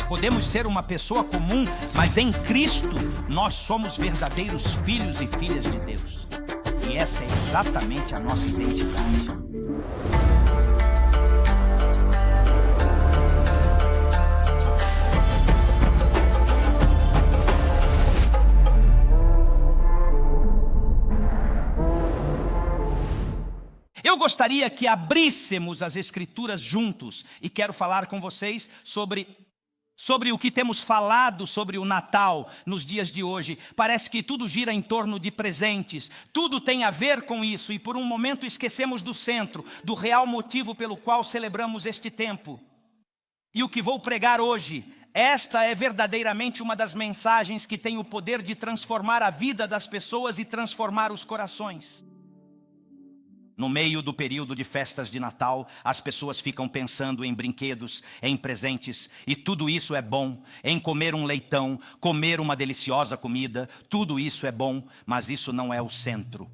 Podemos ser uma pessoa comum, mas em Cristo nós somos verdadeiros filhos e filhas de Deus. E essa é exatamente a nossa identidade. Eu gostaria que abríssemos as Escrituras juntos e quero falar com vocês sobre o que temos falado sobre o Natal nos dias de hoje. Parece que tudo gira em torno de presentes, tudo tem a ver com isso e por um momento esquecemos do centro, do real motivo pelo qual celebramos este tempo. E o que vou pregar hoje, esta é verdadeiramente uma das mensagens que tem o poder de transformar a vida das pessoas e transformar os corações. No meio do período de festas de Natal, as pessoas ficam pensando em brinquedos, em presentes, e tudo isso é bom, em comer um leitão, comer uma deliciosa comida, tudo isso é bom, mas isso não é o centro.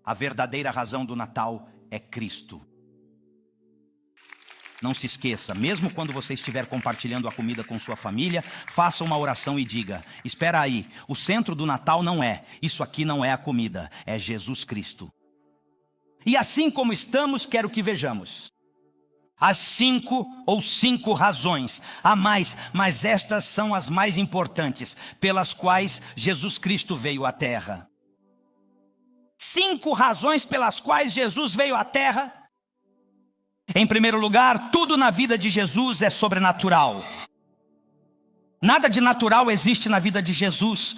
A verdadeira razão do Natal é Cristo. Não se esqueça, mesmo quando você estiver compartilhando a comida com sua família, faça uma oração e diga: espera aí, o centro do Natal não é, isso aqui não é a comida, é Jesus Cristo. E assim como estamos, quero que vejamos as 5 razões, há mais, mas estas são as mais importantes, pelas quais Jesus Cristo veio à terra. 5 razões pelas quais Jesus veio à terra. Em primeiro lugar, tudo na vida de Jesus é sobrenatural. Nada de natural existe na vida de Jesus.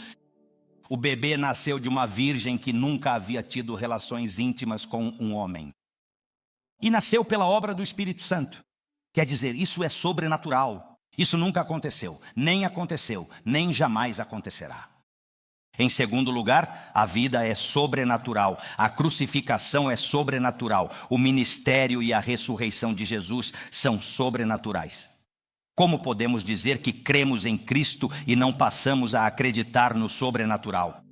O bebê nasceu de uma virgem que nunca havia tido relações íntimas com um homem. E nasceu pela obra do Espírito Santo. Quer dizer, isso é sobrenatural. Isso nunca aconteceu, nem jamais acontecerá. Em segundo lugar, a vida é sobrenatural. A crucificação é sobrenatural. O ministério e a ressurreição de Jesus são sobrenaturais. Como podemos dizer que cremos em Cristo e não passamos a acreditar no sobrenatural?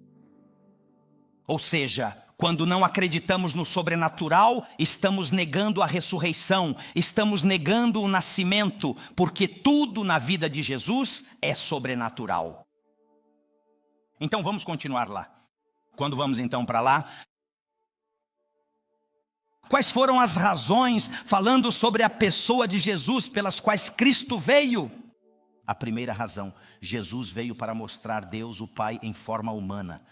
Ou seja, quando não acreditamos no sobrenatural, estamos negando a ressurreição, estamos negando o nascimento, porque tudo na vida de Jesus é sobrenatural. Então vamos continuar lá. Quando vamos então para lá, quais foram as razões, falando sobre a pessoa de Jesus, pelas quais Cristo veio? A primeira razão, Jesus veio para mostrar Deus o Pai em forma humana.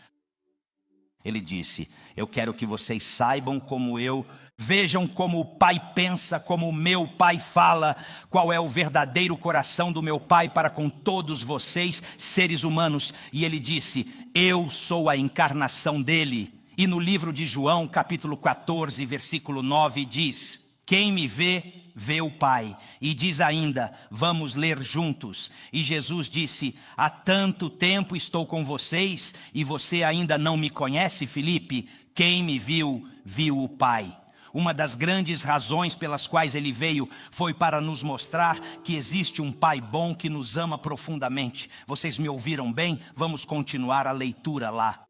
Ele disse: eu quero que vocês saibam como eu, vejam como o Pai pensa, como o meu Pai fala, qual é o verdadeiro coração do meu Pai para com todos vocês, seres humanos. E ele disse: eu sou a encarnação dele. E no livro de João, capítulo 14, versículo 9, diz: quem me vê, vê o Pai. E diz ainda, vamos ler juntos. E Jesus disse: há tanto tempo estou com vocês, e você ainda não me conhece, Filipe? Quem me viu, viu o Pai. Uma das grandes razões pelas quais ele veio foi para nos mostrar que existe um Pai bom que nos ama profundamente. Vocês me ouviram bem? Vamos continuar a leitura lá.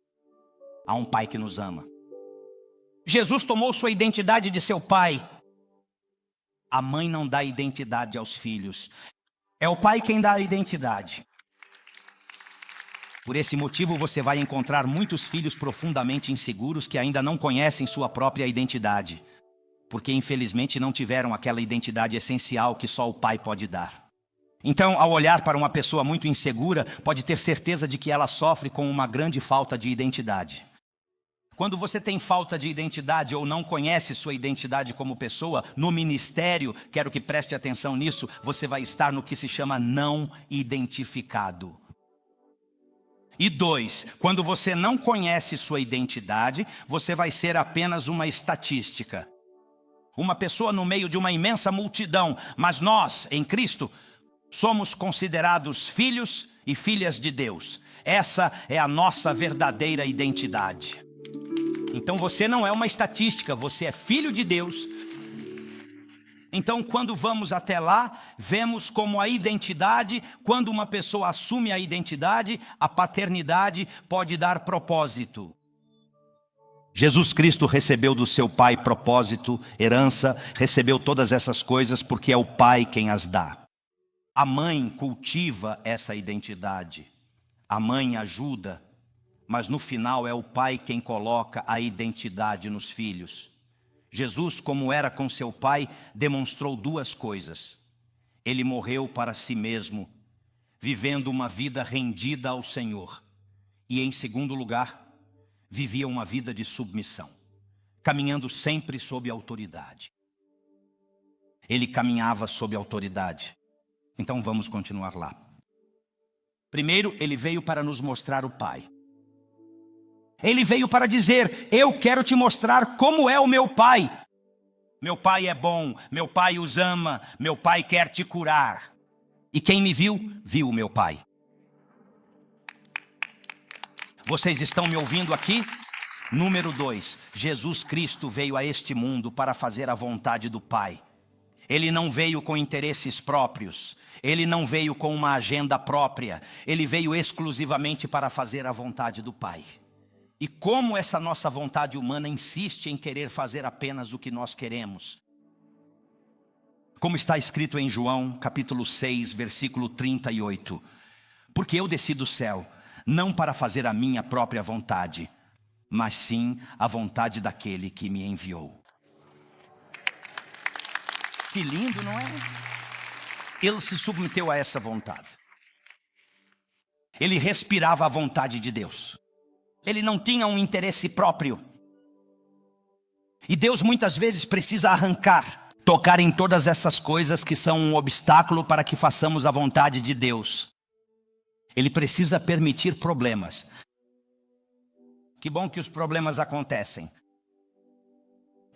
Há um Pai que nos ama. Jesus tomou sua identidade de seu Pai. A mãe não dá identidade aos filhos. É o Pai quem dá a identidade. Por esse motivo você vai encontrar muitos filhos profundamente inseguros que ainda não conhecem sua própria identidade. Porque infelizmente não tiveram aquela identidade essencial que só o Pai pode dar. Então, ao olhar para uma pessoa muito insegura, pode ter certeza de que ela sofre com uma grande falta de identidade. Quando você tem falta de identidade ou não conhece sua identidade como pessoa, no ministério, quero que preste atenção nisso, você vai estar no que se chama não identificado. E 2, quando você não conhece sua identidade, você vai ser apenas uma estatística. Uma pessoa no meio de uma imensa multidão, mas nós, em Cristo, somos considerados filhos e filhas de Deus. Essa é a nossa verdadeira identidade. Então você não é uma estatística, você é filho de Deus. Então quando vamos até lá, vemos como a identidade, quando uma pessoa assume a identidade, a paternidade pode dar propósito. Jesus Cristo recebeu do seu Pai propósito, herança, recebeu todas essas coisas porque é o Pai quem as dá. A mãe cultiva essa identidade. A mãe ajuda, mas no final é o pai quem coloca a identidade nos filhos. Jesus, como era com seu pai, demonstrou duas coisas. Ele morreu para si mesmo, vivendo uma vida rendida ao Senhor. E em segundo lugar, vivia uma vida de submissão, caminhando sempre sob autoridade. Ele caminhava sob autoridade. Então vamos continuar lá. Primeiro, ele veio para nos mostrar o Pai. Ele veio para dizer: eu quero te mostrar como é o meu Pai. Meu Pai é bom, meu Pai os ama, meu Pai quer te curar. E quem me viu, viu o meu Pai. Vocês estão me ouvindo aqui? Número 2, Jesus Cristo veio a este mundo para fazer a vontade do Pai. Ele não veio com interesses próprios. Ele não veio com uma agenda própria. Ele veio exclusivamente para fazer a vontade do Pai. E como essa nossa vontade humana insiste em querer fazer apenas o que nós queremos. Como está escrito em João, capítulo 6, versículo 38. Porque eu desci do céu, não para fazer a minha própria vontade, mas sim a vontade daquele que me enviou. Que lindo, não é? Ele se submeteu a essa vontade. Ele respirava a vontade de Deus. Ele não tinha um interesse próprio. E Deus muitas vezes precisa arrancar, tocar em todas essas coisas que são um obstáculo para que façamos a vontade de Deus. Ele precisa permitir problemas. Que bom que os problemas acontecem.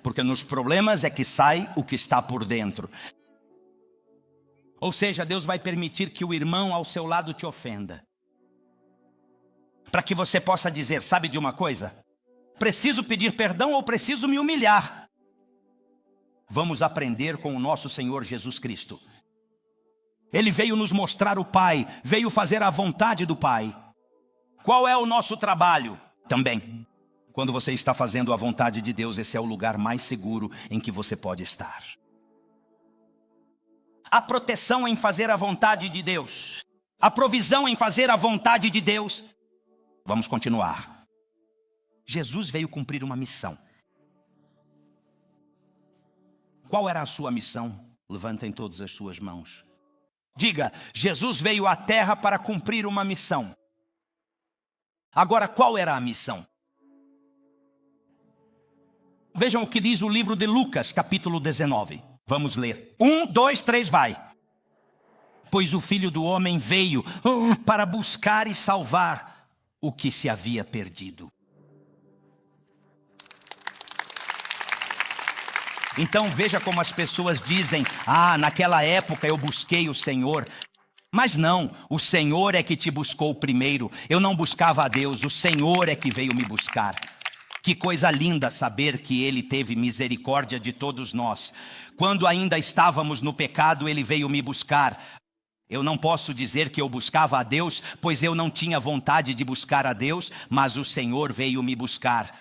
Porque nos problemas é que sai o que está por dentro. Ou seja, Deus vai permitir que o irmão ao seu lado te ofenda. Para que você possa dizer: sabe de uma coisa? Preciso pedir perdão ou preciso me humilhar? Vamos aprender com o nosso Senhor Jesus Cristo. Ele veio nos mostrar o Pai, veio fazer a vontade do Pai. Qual é o nosso trabalho? Também. Quando você está fazendo a vontade de Deus, esse é o lugar mais seguro em que você pode estar. A proteção em fazer a vontade de Deus. A provisão em fazer a vontade de Deus. Vamos continuar. Jesus veio cumprir uma missão. Qual era a sua missão? Levantem todas as suas mãos. Diga: Jesus veio à terra para cumprir uma missão. Agora, qual era a missão? Vejam o que diz o livro de Lucas, capítulo 19. Vamos ler. 1, 2, 3, vai. Pois o Filho do Homem veio para buscar e salvar o que se havia perdido. Então veja como as pessoas dizem: ah, naquela época eu busquei o Senhor. Mas não, o Senhor é que te buscou primeiro. Eu não buscava a Deus, o Senhor é que veio me buscar. Que coisa linda saber que Ele teve misericórdia de todos nós. Quando ainda estávamos no pecado, Ele veio me buscar. Eu não posso dizer que eu buscava a Deus, pois eu não tinha vontade de buscar a Deus, mas o Senhor veio me buscar.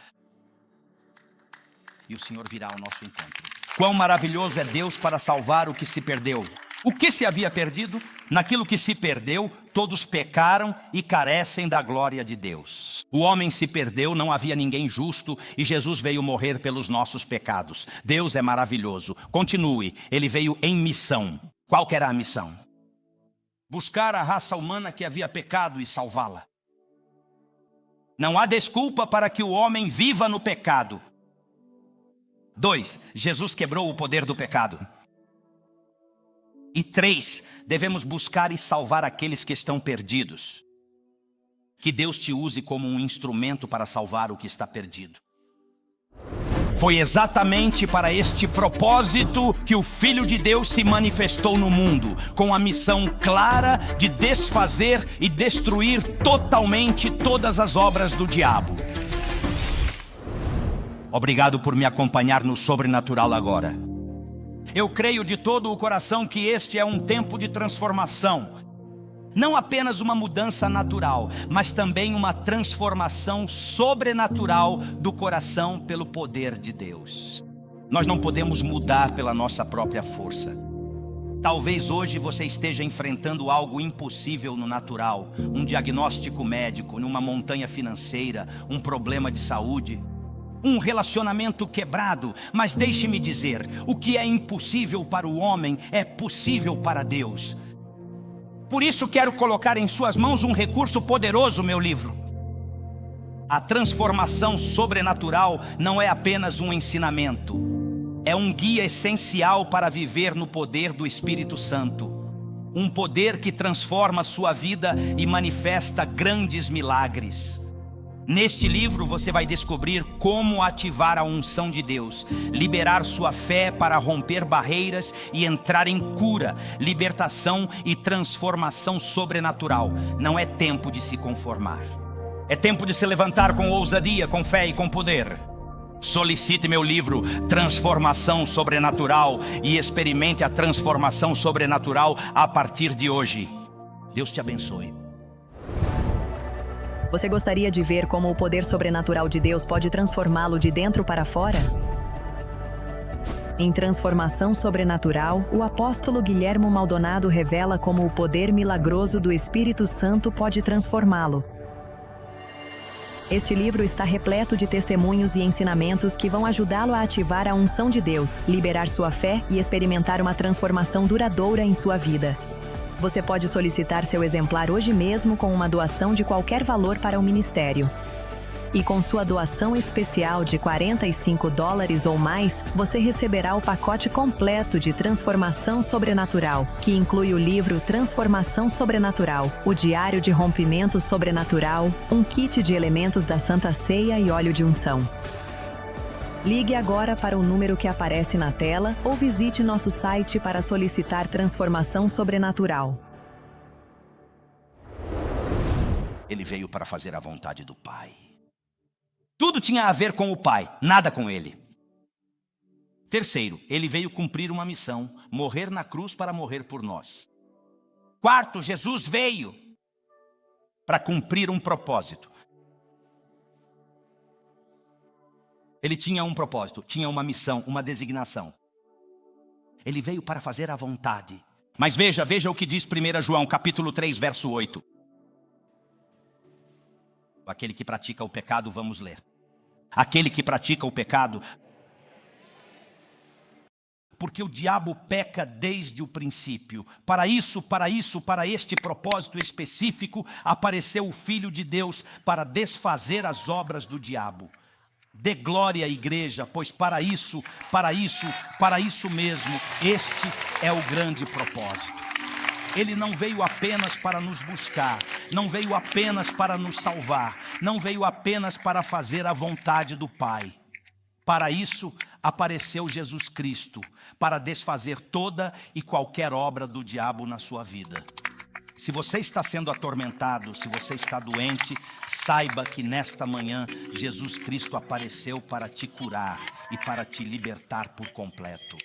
E o Senhor virá ao nosso encontro. Quão maravilhoso é Deus para salvar o que se perdeu. O que se havia perdido? Naquilo que se perdeu, todos pecaram e carecem da glória de Deus. O homem se perdeu, não havia ninguém justo e Jesus veio morrer pelos nossos pecados. Deus é maravilhoso. Continue, Ele veio em missão. Qual que era a missão? Buscar a raça humana que havia pecado e salvá-la. Não há desculpa para que o homem viva no pecado. 2, Jesus quebrou o poder do pecado. E 3, devemos buscar e salvar aqueles que estão perdidos. Que Deus te use como um instrumento para salvar o que está perdido. Foi exatamente para este propósito que o Filho de Deus se manifestou no mundo, com a missão clara de desfazer e destruir totalmente todas as obras do diabo. Obrigado por me acompanhar no sobrenatural agora. Eu creio de todo o coração que este é um tempo de transformação. Não apenas uma mudança natural, mas também uma transformação sobrenatural do coração pelo poder de Deus. Nós não podemos mudar pela nossa própria força. Talvez hoje você esteja enfrentando algo impossível no natural, um diagnóstico médico, numa montanha financeira, um problema de saúde, um relacionamento quebrado. Mas deixe-me dizer, o que é impossível para o homem é possível para Deus. Por isso quero colocar em suas mãos um recurso poderoso, meu livro. A transformação sobrenatural não é apenas um ensinamento. É um guia essencial para viver no poder do Espírito Santo. Um poder que transforma sua vida e manifesta grandes milagres. Neste livro você vai descobrir como ativar a unção de Deus, liberar sua fé para romper barreiras e entrar em cura, libertação e transformação sobrenatural. Não é tempo de se conformar. É tempo de se levantar com ousadia, com fé e com poder. Solicite meu livro Transformação Sobrenatural e experimente a transformação sobrenatural a partir de hoje. Deus te abençoe. Você gostaria de ver como o poder sobrenatural de Deus pode transformá-lo de dentro para fora? Em Transformação Sobrenatural, o apóstolo Guilhermo Maldonado revela como o poder milagroso do Espírito Santo pode transformá-lo. Este livro está repleto de testemunhos e ensinamentos que vão ajudá-lo a ativar a unção de Deus, liberar sua fé e experimentar uma transformação duradoura em sua vida. Você pode solicitar seu exemplar hoje mesmo com uma doação de qualquer valor para o ministério. E com sua doação especial de $45 ou mais, você receberá o pacote completo de Transformação Sobrenatural, que inclui o livro Transformação Sobrenatural, o Diário de Rompimento Sobrenatural, um kit de elementos da Santa Ceia e óleo de unção. Ligue agora para o número que aparece na tela ou visite nosso site para solicitar Transformação Sobrenatural. Ele veio para fazer a vontade do Pai. Tudo tinha a ver com o Pai, nada com ele. Terceiro, ele veio cumprir uma missão, morrer na cruz para morrer por nós. Quarto, Jesus veio para cumprir um propósito. Ele tinha um propósito, tinha uma missão, uma designação. Ele veio para fazer a vontade. Mas veja o que diz 1 João, capítulo 3, verso 8. Aquele que pratica o pecado, vamos ler. Aquele que pratica o pecado, porque o diabo peca desde o princípio. Para este propósito específico, apareceu o Filho de Deus para desfazer as obras do diabo. Dê glória à igreja, pois para isso mesmo, este é o grande propósito. Ele não veio apenas para nos buscar, não veio apenas para nos salvar, não veio apenas para fazer a vontade do Pai. Para isso apareceu Jesus Cristo, para desfazer toda e qualquer obra do diabo na sua vida. Se você está sendo atormentado, se você está doente, saiba que nesta manhã Jesus Cristo apareceu para te curar e para te libertar por completo.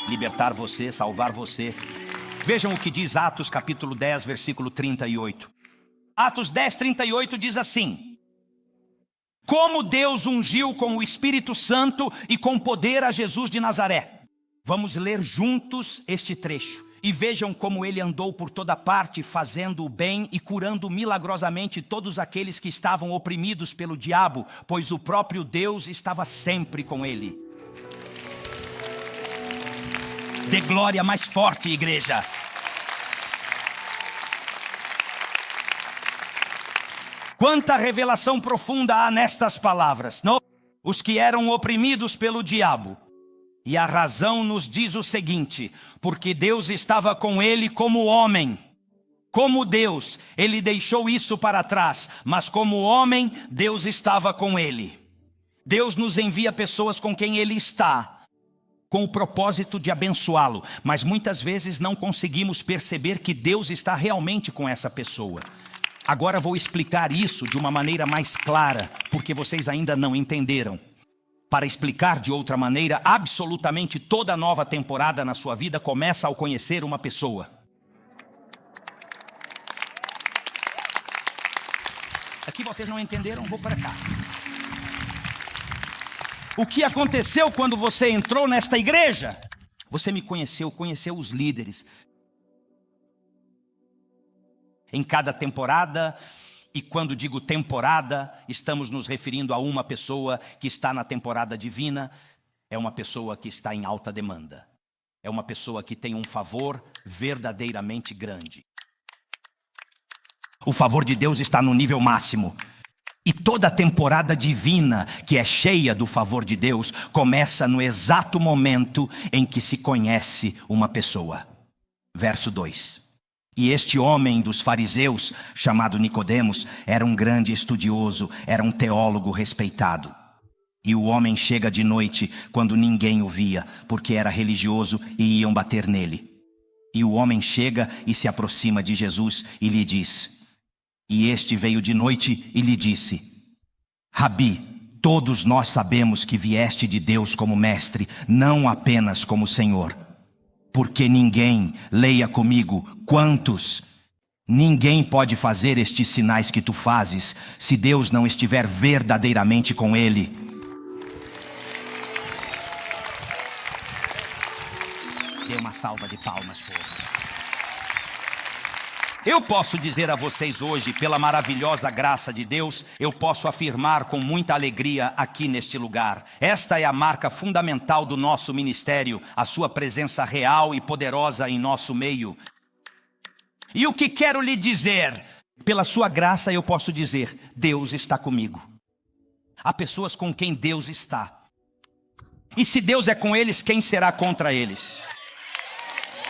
Libertar você, salvar você. Vejam o que diz Atos capítulo 10, versículo 38. Atos 10, 38 diz assim: como Deus ungiu com o Espírito Santo e com poder a Jesus de Nazaré. Vamos ler juntos este trecho. E vejam como ele andou por toda parte, fazendo o bem e curando milagrosamente todos aqueles que estavam oprimidos pelo diabo, pois o próprio Deus estava sempre com ele. Dê glória mais forte, igreja. Quanta revelação profunda há nestas palavras. Não? Os que eram oprimidos pelo diabo. E a razão nos diz o seguinte: porque Deus estava com ele como homem. Como Deus, ele deixou isso para trás, mas como homem, Deus estava com ele. Deus nos envia pessoas com quem ele está, com o propósito de abençoá-lo, mas muitas vezes não conseguimos perceber que Deus está realmente com essa pessoa. Agora vou explicar isso de uma maneira mais clara, porque vocês ainda não entenderam. Para explicar de outra maneira, absolutamente toda nova temporada na sua vida começa ao conhecer uma pessoa. Aqui vocês não entenderam, vou para cá. O que aconteceu quando você entrou nesta igreja? Você me conheceu, conheceu os líderes. Em cada temporada, e quando digo temporada, estamos nos referindo a uma pessoa que está na temporada divina. É uma pessoa que está em alta demanda. É uma pessoa que tem um favor verdadeiramente grande. O favor de Deus está no nível máximo. E toda a temporada divina, que é cheia do favor de Deus, começa no exato momento em que se conhece uma pessoa. Verso 2. E este homem dos fariseus, chamado Nicodemos, era um grande estudioso, era um teólogo respeitado. E o homem chega de noite, quando ninguém o via, porque era religioso e iam bater nele. E o homem chega e se aproxima de Jesus e lhe diz... E este veio de noite e lhe disse: Rabi, todos nós sabemos que vieste de Deus como mestre, não apenas como Senhor. Porque ninguém, leia comigo, quantos? Ninguém pode fazer estes sinais que tu fazes, se Deus não estiver verdadeiramente com ele. Dê uma salva de palmas, povo. Eu posso dizer a vocês hoje, pela maravilhosa graça de Deus, eu posso afirmar com muita alegria aqui neste lugar. Esta é a marca fundamental do nosso ministério, a sua presença real e poderosa em nosso meio. E o que quero lhe dizer? Pela sua graça eu posso dizer, Deus está comigo. Há pessoas com quem Deus está. E se Deus é com eles, quem será contra eles?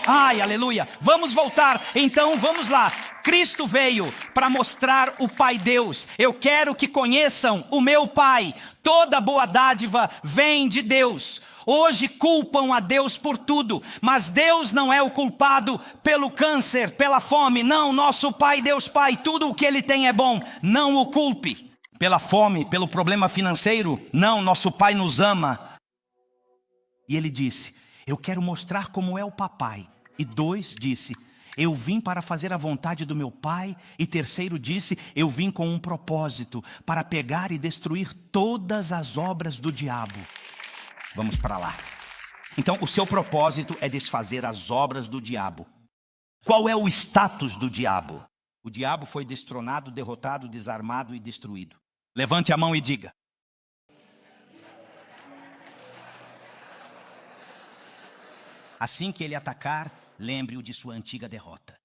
Ai, aleluia, vamos voltar, então vamos lá. Cristo veio para mostrar o Pai Deus. Eu quero que conheçam o meu Pai. Toda boa dádiva vem de Deus. Hoje culpam a Deus por tudo, mas Deus não é o culpado pelo câncer, pela fome. Não, nosso Pai, Deus Pai, tudo o que Ele tem é bom. Não o culpe pela fome, pelo problema financeiro. Não, nosso Pai nos ama. E Ele disse... Eu quero mostrar como é o papai. E 2 disse, eu vim para fazer a vontade do meu pai. E 3 disse, eu vim com um propósito, para pegar e destruir todas as obras do diabo. Vamos para lá. Então, o seu propósito é desfazer as obras do diabo. Qual é o status do diabo? O diabo foi destronado, derrotado, desarmado e destruído. Levante a mão e diga. Assim que ele atacar, lembre-o de sua antiga derrota.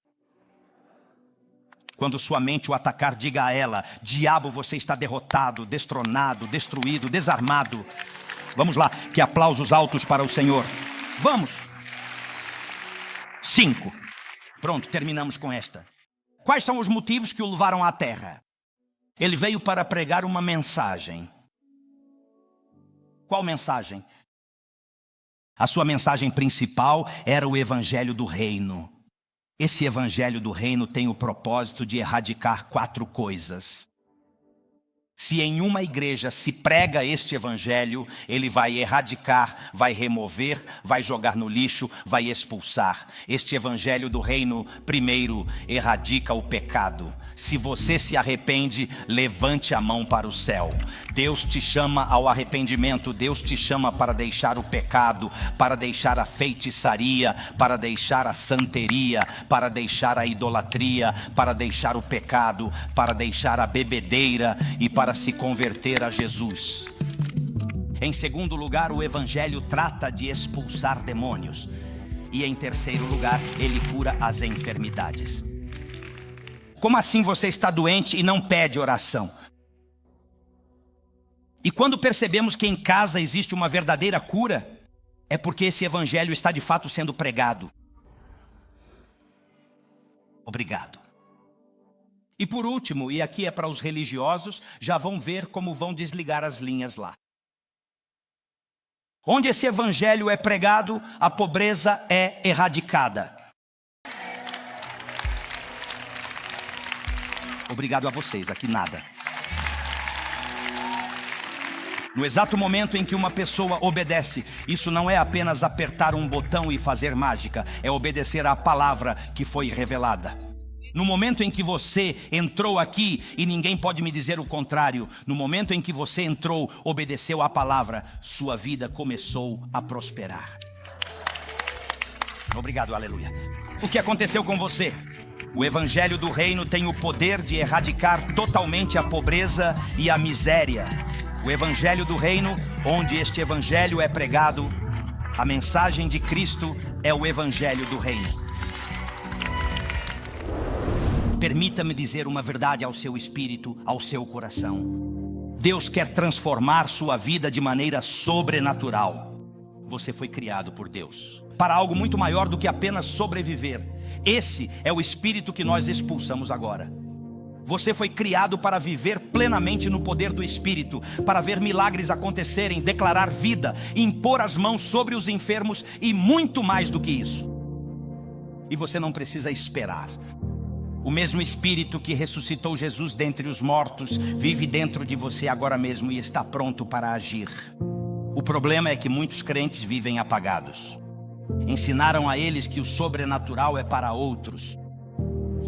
Quando sua mente o atacar, diga a ela, diabo, você está derrotado, destronado, destruído, desarmado. Vamos lá, que aplausos altos para o Senhor. Vamos. 5. Pronto, terminamos com esta. Quais são os motivos que o levaram à terra? Ele veio para pregar uma mensagem. Qual mensagem? A sua mensagem principal era o evangelho do reino. Esse evangelho do reino tem o propósito de erradicar 4 coisas. Se em uma igreja se prega este evangelho, ele vai erradicar, vai remover, vai jogar no lixo, vai expulsar. Este evangelho do reino, primeiro, erradica o pecado. Se você se arrepende, levante a mão para o céu. Deus te chama ao arrependimento. Deus te chama para deixar o pecado, para deixar a feitiçaria, para deixar a santeria, para deixar a idolatria, para deixar o pecado, para deixar a bebedeira e para se converter a Jesus. Em segundo lugar, o evangelho trata de expulsar demônios. E em terceiro lugar, ele cura as enfermidades. Como assim você está doente e não pede oração? E quando percebemos que em casa existe uma verdadeira cura, é porque esse evangelho está de fato sendo pregado. Obrigado. E por último, e aqui é para os religiosos, já vão ver como vão desligar as linhas lá. Onde esse evangelho é pregado, a pobreza é erradicada. Obrigado a vocês, aqui nada. No exato momento em que uma pessoa obedece, isso não é apenas apertar um botão e fazer mágica, é obedecer à palavra que foi revelada. No momento em que você entrou aqui, e ninguém pode me dizer o contrário, no momento em que você entrou, obedeceu à palavra, sua vida começou a prosperar. Obrigado, aleluia. O que aconteceu com você? O evangelho do reino tem o poder de erradicar totalmente a pobreza e a miséria. O evangelho do reino, onde este evangelho é pregado, a mensagem de Cristo é o evangelho do reino. Permita-me dizer uma verdade ao seu espírito, ao seu coração. Deus quer transformar sua vida de maneira sobrenatural. Você foi criado por Deus para algo muito maior do que apenas sobreviver. Esse é o espírito que nós expulsamos agora. Você foi criado para viver plenamente no poder do Espírito, para ver milagres acontecerem, declarar vida, impor as mãos sobre os enfermos e muito mais do que isso. E você não precisa esperar. O mesmo Espírito que ressuscitou Jesus dentre os mortos vive dentro de você agora mesmo e está pronto para agir. O problema é que muitos crentes vivem apagados. Ensinaram a eles que o sobrenatural é para outros,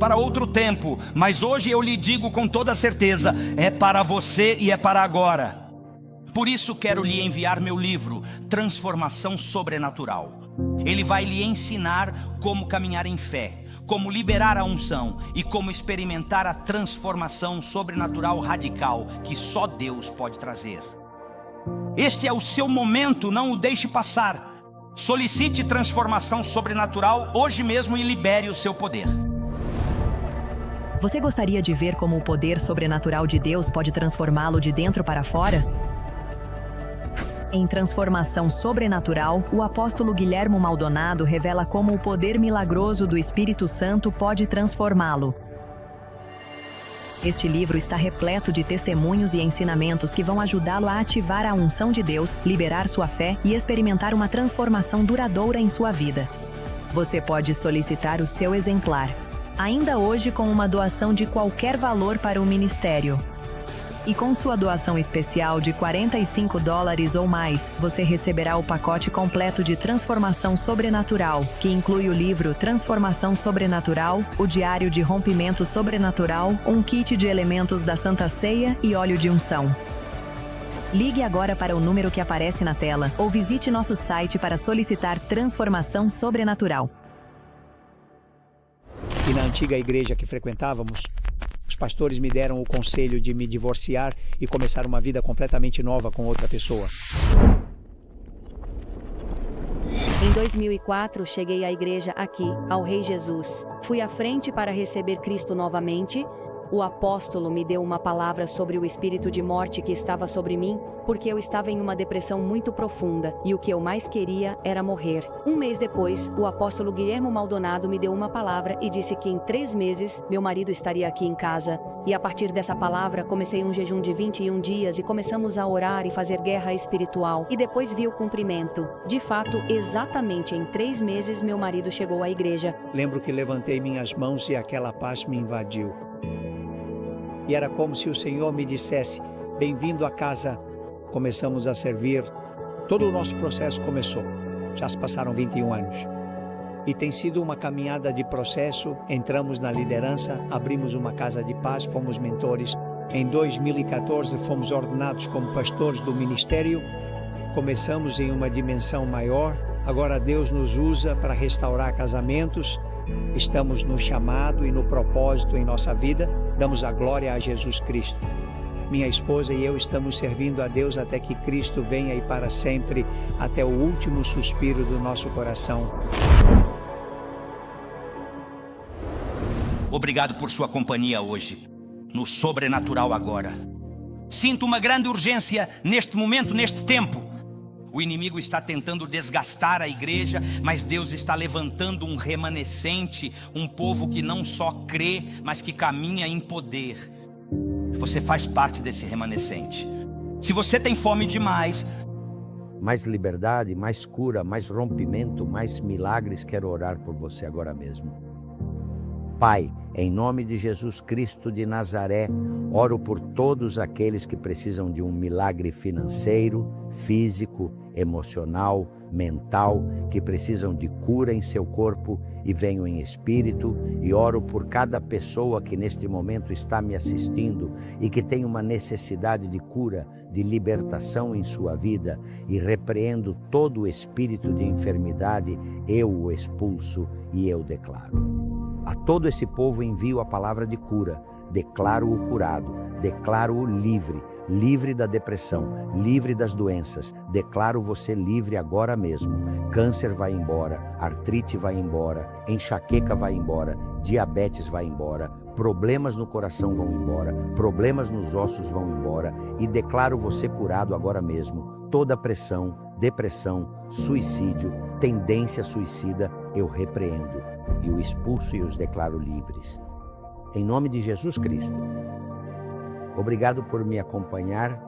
para outro tempo, mas hoje eu lhe digo com toda certeza, é para você e é para agora. Por isso quero lhe enviar meu livro, Transformação Sobrenatural. Ele vai lhe ensinar como caminhar em fé, como liberar a unção e como experimentar a transformação sobrenatural radical que só Deus pode trazer. Este é o seu momento, não o deixe passar. Solicite transformação sobrenatural hoje mesmo e libere o seu poder. Você gostaria de ver como o poder sobrenatural de Deus pode transformá-lo de dentro para fora? Em Transformação Sobrenatural, o apóstolo Guilhermo Maldonado revela como o poder milagroso do Espírito Santo pode transformá-lo. Este livro está repleto de testemunhos e ensinamentos que vão ajudá-lo a ativar a unção de Deus, liberar sua fé e experimentar uma transformação duradoura em sua vida. Você pode solicitar o seu exemplar, ainda hoje com uma doação de qualquer valor para o ministério. E com sua doação especial de $45 ou mais, você receberá o pacote completo de Transformação Sobrenatural, que inclui o livro Transformação Sobrenatural, o Diário de Rompimento Sobrenatural, um kit de elementos da Santa Ceia e óleo de unção. Ligue agora para o número que aparece na tela ou visite nosso site para solicitar Transformação Sobrenatural. E na antiga igreja que frequentávamos, os pastores me deram o conselho de me divorciar e começar uma vida completamente nova com outra pessoa. Em 2004, cheguei à igreja aqui, ao Rei Jesus. Fui à frente para receber Cristo novamente. O apóstolo me deu uma palavra sobre o espírito de morte que estava sobre mim, porque eu estava em uma depressão muito profunda, e o que eu mais queria era morrer. Um mês depois, o apóstolo Guilhermo Maldonado me deu uma palavra e disse que em 3 meses, meu marido estaria aqui em casa. E a partir dessa palavra, comecei um jejum de 21 dias e começamos a orar e fazer guerra espiritual. E depois vi o cumprimento. De fato, exatamente em 3 meses, meu marido chegou à igreja. Lembro que levantei minhas mãos e aquela paz me invadiu. E era como se o Senhor me dissesse, bem-vindo à casa. Começamos a servir. Todo o nosso processo começou. Já se passaram 21 anos. E tem sido uma caminhada de processo. Entramos na liderança, abrimos uma casa de paz, fomos mentores. Em 2014 fomos ordenados como pastores do ministério. Começamos em uma dimensão maior. Agora Deus nos usa para restaurar casamentos. Estamos no chamado e no propósito em nossa vida. Damos a glória a Jesus Cristo. Minha esposa e eu estamos servindo a Deus até que Cristo venha e para sempre, até o último suspiro do nosso coração. Obrigado por sua companhia hoje, no sobrenatural agora. Sinto uma grande urgência neste momento, neste tempo. O inimigo está tentando desgastar a igreja, mas Deus está levantando um remanescente, um povo que não só crê, mas que caminha em poder. Você faz parte desse remanescente. Se você tem fome demais, mais liberdade, mais cura, mais rompimento, mais milagres, quero orar por você agora mesmo. Pai, em nome de Jesus Cristo de Nazaré, oro por todos aqueles que precisam de um milagre financeiro, físico, emocional, mental, que precisam de cura em seu corpo e venham em espírito, e oro por cada pessoa que neste momento está me assistindo e que tem uma necessidade de cura, de libertação em sua vida, e repreendo todo o espírito de enfermidade, eu o expulso e eu declaro. A todo esse povo envio a palavra de cura, declaro-o curado, declaro-o livre, livre da depressão, livre das doenças, declaro você livre agora mesmo. Câncer vai embora, artrite vai embora, enxaqueca vai embora, diabetes vai embora, problemas no coração vão embora, problemas nos ossos vão embora, e declaro você curado agora mesmo. Toda pressão, depressão, suicídio, tendência suicida, eu repreendo e o expulso e os declaro livres. Em nome de Jesus Cristo. Obrigado por me acompanhar.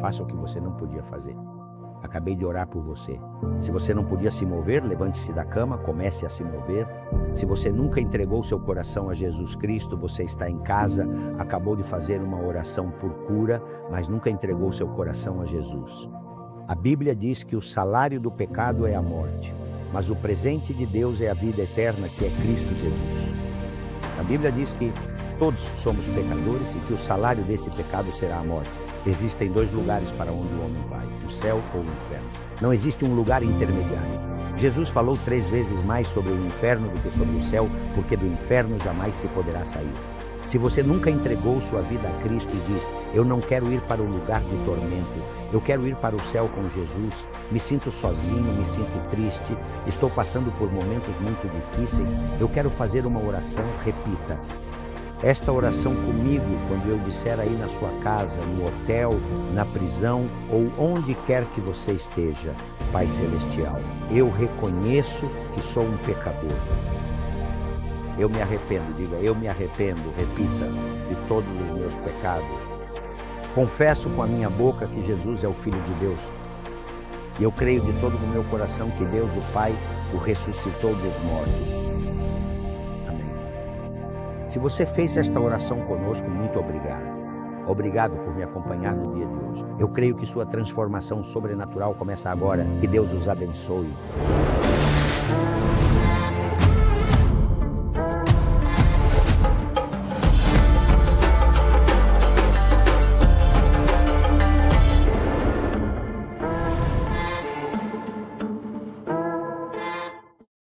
Faça o que você não podia fazer. Acabei de orar por você. Se você não podia se mover, levante-se da cama, comece a se mover. Se você nunca entregou seu coração a Jesus Cristo, você está em casa, acabou de fazer uma oração por cura, mas nunca entregou seu coração a Jesus. A Bíblia diz que o salário do pecado é a morte, mas o presente de Deus é a vida eterna, que é Cristo Jesus. A Bíblia diz que todos somos pecadores e que o salário desse pecado será a morte. Existem dois lugares para onde o homem vai, o céu ou o inferno. Não existe um lugar intermediário. Jesus falou 3 vezes mais sobre o inferno do que sobre o céu, porque do inferno jamais se poderá sair. Se você nunca entregou sua vida a Cristo e diz, eu não quero ir para o lugar de tormento, eu quero ir para o céu com Jesus, me sinto sozinho, me sinto triste, estou passando por momentos muito difíceis, eu quero fazer uma oração, repita esta oração comigo quando eu disser aí na sua casa, no hotel, na prisão ou onde quer que você esteja. Pai Celestial, eu reconheço que sou um pecador. Eu me arrependo, diga, eu me arrependo, repita, de todos os meus pecados. Confesso com a minha boca que Jesus é o Filho de Deus. E eu creio de todo o meu coração que Deus, o Pai, o ressuscitou dos mortos. Amém. Se você fez esta oração conosco, muito obrigado. Obrigado por me acompanhar no dia de hoje. Eu creio que sua transformação sobrenatural começa agora. Que Deus os abençoe.